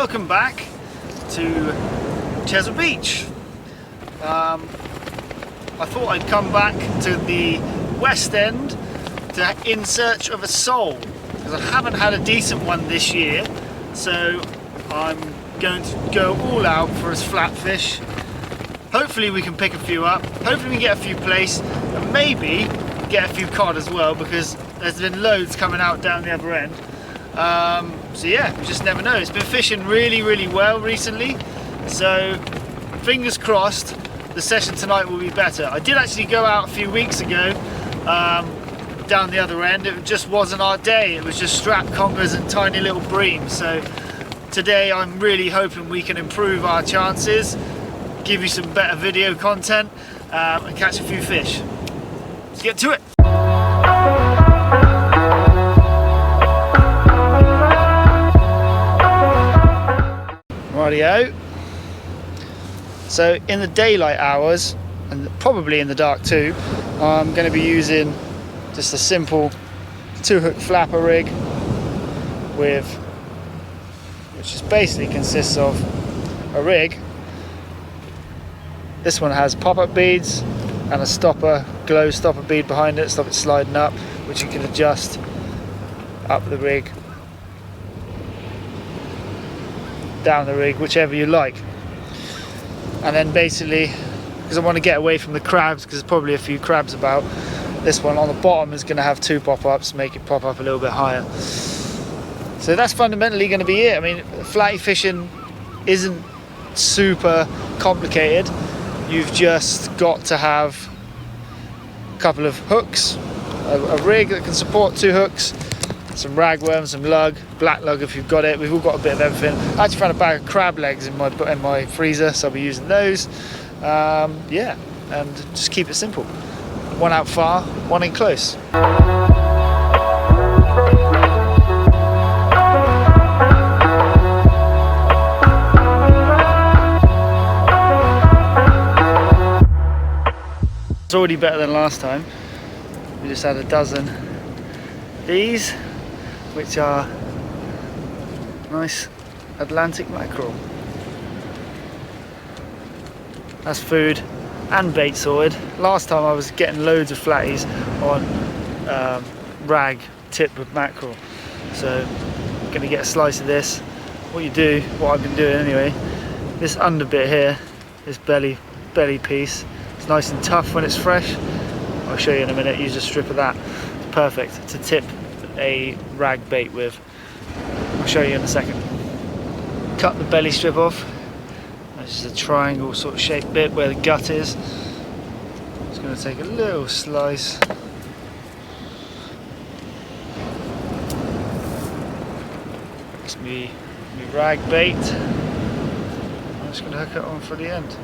Welcome back to Chesil Beach. I thought I'd come back to the West End in search of a sole, because I haven't had a decent one this year, so I'm going to go all out for a flatfish. Hopefully we can pick a few up, hopefully we can get a few plaice, and maybe get a few cod as well, because there's been loads coming out down the other end. So yeah, we just never know. It's been fishing really well recently, so fingers crossed the session tonight will be better. I did actually go out a few weeks ago down the other end. It just wasn't our day. It was just strap congers and tiny little breams. So today I'm really hoping we can improve our chances, give you some better video content, and catch a few fish. Let's get to it. Rightio. So in the daylight hours, and probably in the dark too, I'm going to be using just a simple 2-hook flapper rig which just basically consists of a rig. This one has pop-up beads and a glow stopper bead behind it, stop it sliding up, which you can adjust up the rig, down the rig, whichever you like. And then basically, because I want to get away from the crabs, because there's probably a few crabs about, this one on the bottom is going to have 2 pop-ups, make it pop up a little bit higher. So that's fundamentally going to be it. I mean, flatty fishing isn't super complicated. You've just got to have a couple of hooks, a rig that can support 2 hooks, some ragworm, some lug, black lug if you've got it. We've all got a bit of everything. I actually found a bag of crab legs in my freezer, so I'll be using those. Yeah, and just keep it simple. One out far, one in close. It's already better than last time. We just had a dozen of these, which are nice Atlantic mackerel. That's food and bait sorted. Last time I was getting loads of flatties on rag tipped with mackerel. So I'm going to get a slice of this. What I've been doing anyway, this under bit here, this belly piece, it's nice and tough when it's fresh. I'll show you in a minute. Use a strip of that. It's perfect to tip a rag bait with. I'll show you in a second. Cut the belly strip off. This is a triangle sort of shaped bit where the gut is. Just going to take a little slice. It's me rag bait. I'm just going to hook it on for the end.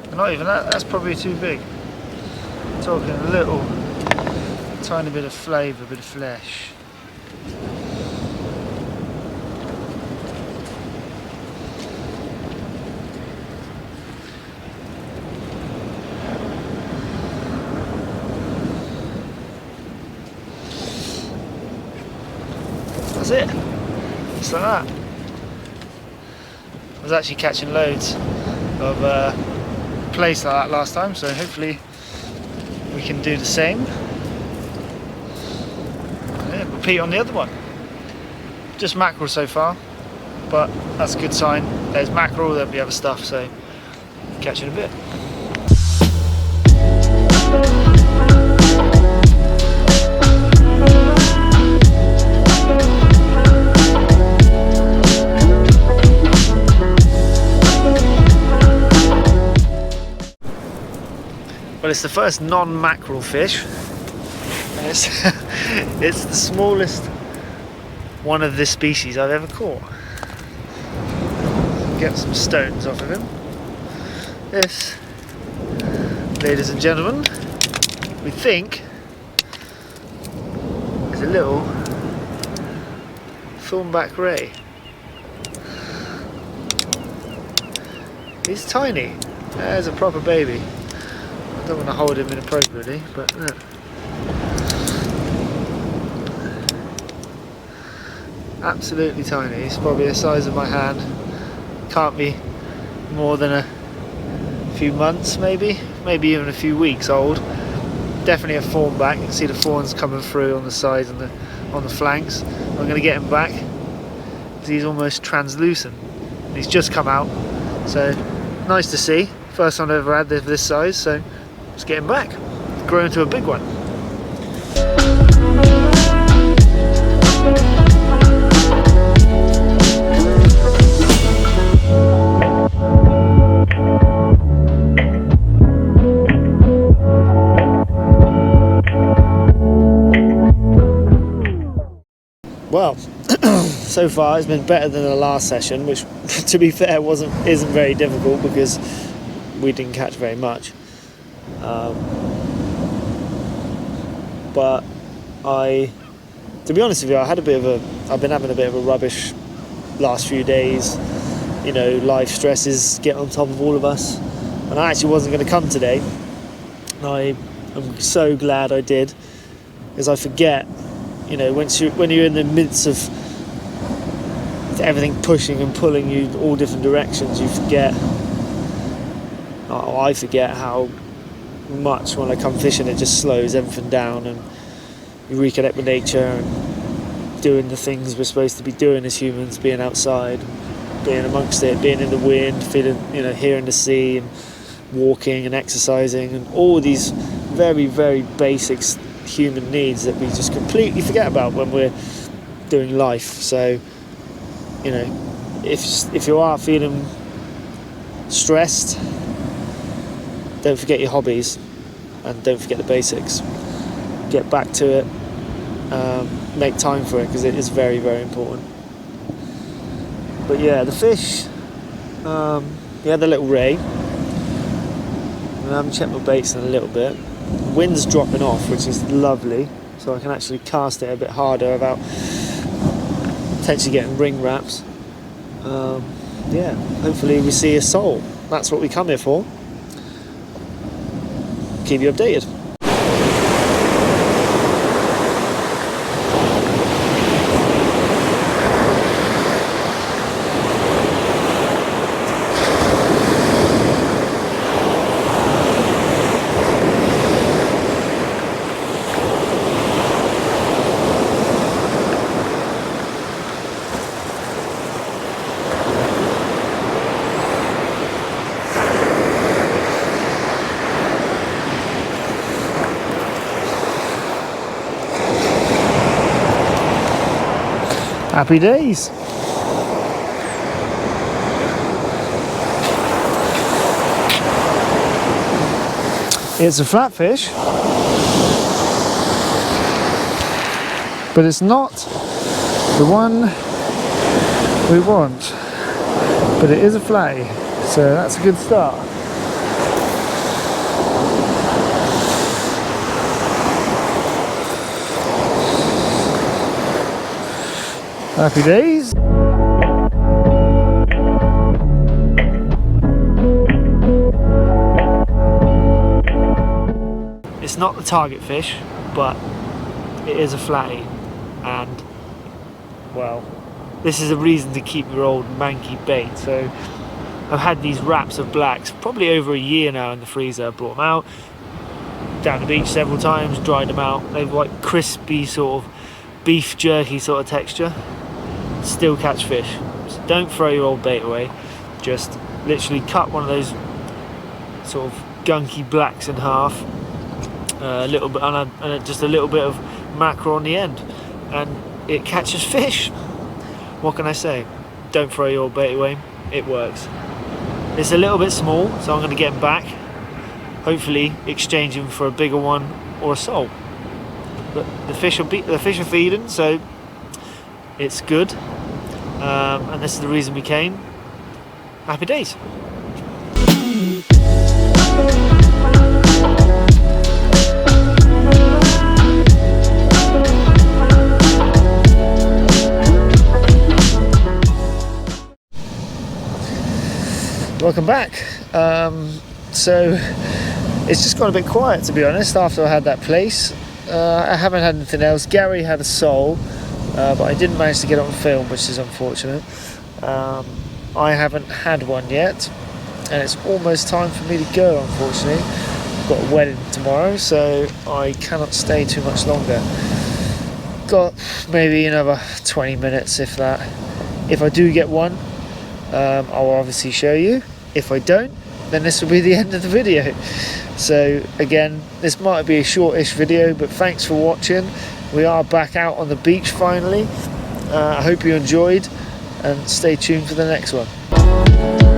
And not even that, that's probably too big. I'm talking a little tiny bit of flavour, a bit of flesh. That's it, just like that. I was actually catching loads of plaice like that last time, so hopefully we can do the same. Yeah, repeat on the other one. Just mackerel so far, but that's a good sign. There's mackerel, there'll be other stuff, so catch you in a bit. Well, it's the first non-mackerel fish, and it's the smallest one of this species I've ever caught. Get some stones off of him. This, ladies and gentlemen, we think is a little thornback ray. He's tiny. There's a proper baby. I don't want to hold him inappropriately, but look. Absolutely tiny. He's probably the size of my hand. can't be more than a few months, maybe even a few weeks old. Definitely a fawn back. You can see the fawns coming through on the sides and on the flanks. I'm going to get him back. He's almost translucent. He's just come out, so nice to see. First time I've ever had this size, so let's get him back. Grow into a big one. Well, so far it's been better than the last session, which to be fair isn't very difficult because we didn't catch very much. But to be honest with you, I've been having a bit of a rubbish last few days. You know, life stresses get on top of all of us, and I actually wasn't going to come today. And I am so glad I did, because I forget. You know, when you're in the midst of everything pushing and pulling you all different directions, you forget. I forget how much when I come fishing it just slows everything down, and you reconnect with nature and doing the things we're supposed to be doing as humans, being outside, being amongst it, being in the wind, feeling, you know, hearing the sea, and walking and exercising, and all these very, very basic human needs that we just completely forget about when we're doing life. So, you know, if you are feeling stressed, don't forget your hobbies and don't forget the basics. Get back to it, make time for it, because it is very, very important. But yeah, the fish, we had a little ray. I haven't checked my baits in a little bit. The wind's dropping off, which is lovely, so I can actually cast it a bit harder without potentially getting ring wraps. Yeah, hopefully we see a sole. That's what we come here for. Keep you updated. Happy days. It's a flatfish, but it's not the one we want, but it is a flatty, so that's a good start. Happy days. It's not the target fish, but it is a flatty, and well, this is a reason to keep your old manky bait. So I've had these wraps of blacks probably over a year now in the freezer. I brought them out down the beach several times, dried them out. They've like crispy sort of beef jerky sort of texture. Still catch fish. So don't throw your old bait away. Just literally cut one of those sort of gunky blacks in half, a little bit, and just a little bit of mackerel on the end, and it catches fish. What can I say? Don't throw your old bait away. It works. It's a little bit small, so I'm going to get him back. Hopefully, exchange him for a bigger one or a sole. But the fish are feeding, so it's good, and this is the reason we came. Happy days. Welcome back. So it's just gone a bit quiet, to be honest, after I had that Plaice. I haven't had anything else. Gary had a sole, but I didn't manage to get it on film, which is unfortunate. I haven't had one yet, and it's almost time for me to go, unfortunately. I've got a wedding tomorrow, so I cannot stay too much longer. Got maybe another 20 minutes, if that. If I do get one, I'll obviously show you. If I don't, then this will be the end of the video. So again, this might be a shortish video, but thanks for watching. We are back out on the beach finally. I hope you enjoyed, and stay tuned for the next one.